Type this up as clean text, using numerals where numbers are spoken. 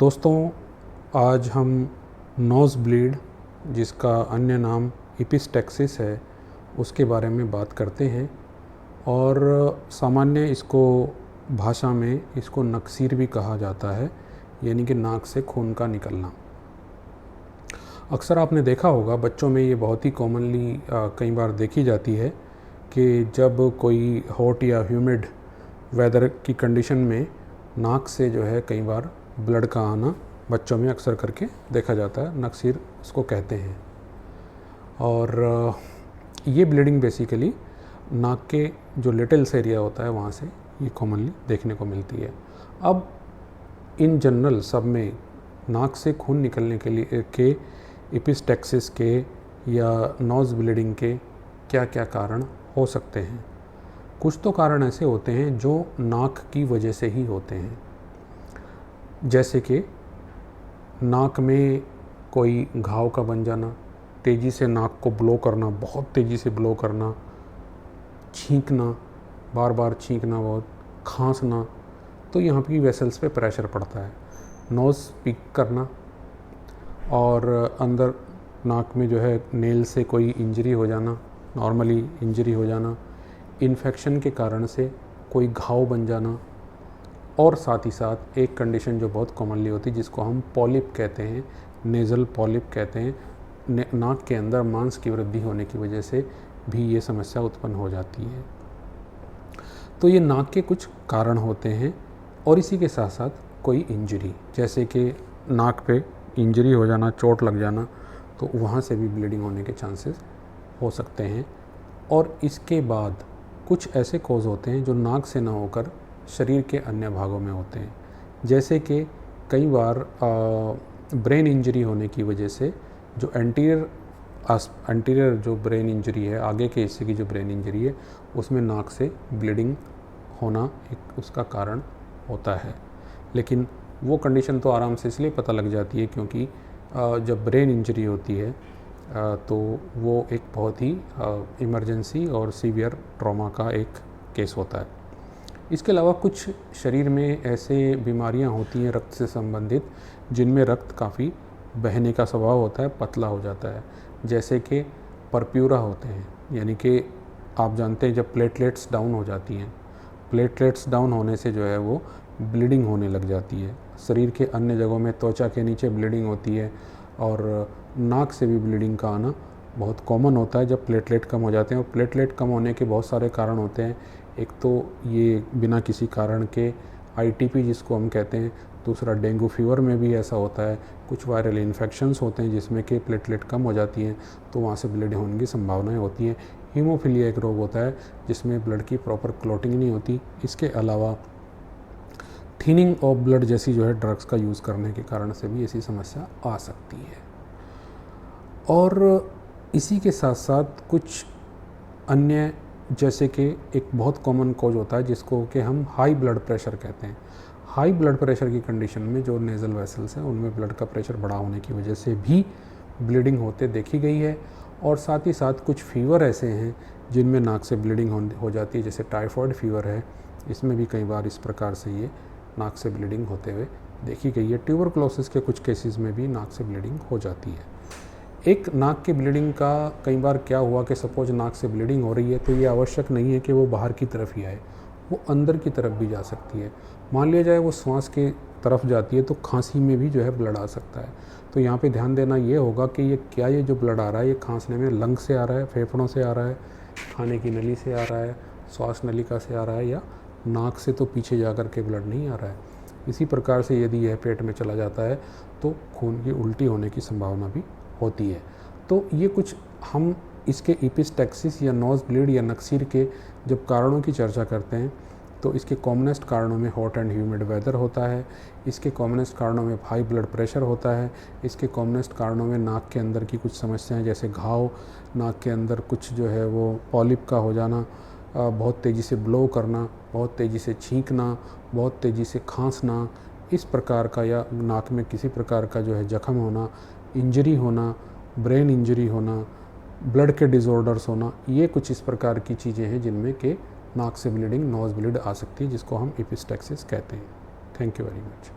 दोस्तों, आज हम नोज़ ब्लीड, जिसका अन्य नाम एपिस्टैक्सिस है, उसके बारे में बात करते हैं। और सामान्य इसको भाषा में इसको नक्सीर भी कहा जाता है, यानी कि नाक से खून का निकलना। अक्सर आपने देखा होगा बच्चों में ये बहुत ही कॉमनली कई बार देखी जाती है कि जब कोई हॉट या ह्यूमिड वेदर की कंडीशन में नाक से जो है कई बार ब्लड का आना बच्चों में अक्सर करके देखा जाता है। नक्सीर उसको कहते हैं। और ये ब्लीडिंग बेसिकली नाक के जो लिटिल्स एरिया होता है वहाँ से ये कॉमनली देखने को मिलती है। अब इन जनरल सब में नाक से खून निकलने के लिए के एपिस्टैक्सिस के या नोज़ ब्लीडिंग के क्या क्या कारण हो सकते हैं। कुछ तो कारण ऐसे होते हैं जो नाक की वजह से ही होते हैं, जैसे कि नाक में कोई घाव का बन जाना, तेज़ी से नाक को ब्लो करना, बहुत तेज़ी से ब्लो करना, छींकना, बार बार छींकना, बहुत खांसना, तो यहाँ की वेसल्स पे प्रेशर पड़ता है। नोज़ पीक करना और अंदर नाक में जो है नेल से कोई इंजरी हो जाना, नॉर्मली इंजरी हो जाना, इन्फेक्शन के कारण से कोई घाव बन जाना, और साथ ही साथ एक कंडीशन जो बहुत कॉमनली होती है जिसको हम पॉलिप कहते हैं, नेज़ल पॉलिप कहते हैं, नाक के अंदर मांस की वृद्धि होने की वजह से भी ये समस्या उत्पन्न हो जाती है। तो ये नाक के कुछ कारण होते हैं। और इसी के साथ साथ कोई इंजरी, जैसे कि नाक पे इंजरी हो जाना, चोट लग जाना, तो वहाँ से भी ब्लीडिंग होने के चांसेस हो सकते हैं। और इसके बाद कुछ ऐसे कॉज होते हैं जो नाक से ना होकर शरीर के अन्य भागों में होते हैं, जैसे कि कई बार ब्रेन इंजरी होने की वजह से जो एंटीरियर जो ब्रेन इंजरी है, आगे के हिस्से की जो ब्रेन इंजरी है, उसमें नाक से ब्लीडिंग होना एक उसका कारण होता है। लेकिन वो कंडीशन तो आराम से इसलिए पता लग जाती है क्योंकि जब ब्रेन इंजरी होती है तो वो एक बहुत ही इमरजेंसी और सीवियर ट्रॉमा का एक केस होता है। इसके अलावा कुछ शरीर में ऐसे बीमारियां होती हैं रक्त से संबंधित, जिनमें रक्त काफ़ी बहने का स्वभाव होता है, पतला हो जाता है, जैसे कि परप्यूरा होते हैं। यानी कि आप जानते हैं जब प्लेटलेट्स डाउन हो जाती हैं, प्लेटलेट्स डाउन होने से जो है वो ब्लीडिंग होने लग जाती है। शरीर के अन्य जगहों में त्वचा के नीचे ब्लीडिंग होती है और नाक से भी ब्लीडिंग का आना बहुत कॉमन होता है जब प्लेटलेट कम हो जाते हैं। और प्लेटलेट कम होने के बहुत सारे कारण होते हैं। एक तो ये बिना किसी कारण के आईटीपी जिसको हम कहते हैं, दूसरा डेंगू फीवर में भी ऐसा होता है, कुछ वायरल इन्फेक्शंस होते हैं जिसमें कि प्लेटलेट कम हो जाती हैं तो वहाँ से ब्लड होने की संभावनाएं होती हैं। हीमोफीलिया एक रोग होता है जिसमें ब्लड की प्रॉपर क्लॉटिंग नहीं होती। इसके अलावा थिनिंग ऑफ ब्लड जैसी जो है ड्रग्स का यूज़ करने के कारण से भी ऐसी समस्या आ सकती है। और इसी के साथ साथ कुछ अन्य, जैसे कि एक बहुत कॉमन कॉज होता है जिसको कि हम हाई ब्लड प्रेशर कहते हैं। हाई ब्लड प्रेशर की कंडीशन में जो नेज़ल वेसल्स हैं उनमें ब्लड का प्रेशर बढ़ा होने की वजह से भी ब्लीडिंग होते देखी गई है। और साथ ही साथ कुछ फीवर ऐसे हैं जिनमें नाक से ब्लीडिंग हो जाती है, जैसे टाइफॉइड फीवर है, इसमें भी कई बार इस प्रकार से ये नाक से ब्लीडिंग होते हुए देखी गई है। ट्यूबरकुलोसिस के कुछ केसेस में भी नाक से ब्लीडिंग हो जाती है। एक नाक की ब्लीडिंग का कई बार क्या हुआ कि सपोज नाक से ब्लीडिंग हो रही है तो ये आवश्यक नहीं है कि वो बाहर की तरफ ही आए, वो अंदर की तरफ भी जा सकती है। मान लिया जाए वो श्वास के तरफ जाती है तो खांसी में भी जो है ब्लड आ सकता है। तो यहाँ पे ध्यान देना ये होगा कि ये जो ब्लड आ रहा है ये खांसने में लंग से आ रहा है, फेफड़ों से आ रहा है, खाने की नली से आ रहा है, श्वास नलिका से आ रहा है, या नाक से तो पीछे जा कर के ब्लड नहीं आ रहा है। इसी प्रकार से यदि यह पेट में चला जाता है तो खून की उल्टी होने की संभावना भी होती है। तो ये कुछ हम इसके एपिस्टैक्सिस या नोज़ ब्लीड या नक्सीर के जब कारणों की चर्चा करते हैं तो इसके कॉमनेस्ट कारणों में हॉट एंड ह्यूमिड वेदर होता है, इसके कॉमनेस्ट कारणों में हाई ब्लड प्रेशर होता है, इसके कॉमनेस्ट कारणों में नाक के अंदर की कुछ समस्याएं जैसे घाव, नाक के अंदर कुछ जो है वो पॉलिप का हो जाना, बहुत तेज़ी से ब्लो करना, बहुत तेज़ी से छींकना, बहुत तेज़ी से खांसना, इस प्रकार का, या नाक में किसी प्रकार का जो है जख्म होना, इंजरी होना, ब्रेन इंजरी होना, ब्लड के डिसऑर्डर्स होना, ये कुछ इस प्रकार की चीज़ें हैं जिनमें कि नाक से ब्लीडिंग, नोज़ ब्लीड आ सकती है, जिसको हम एपिस्टैक्सिस कहते हैं। Thank you very much.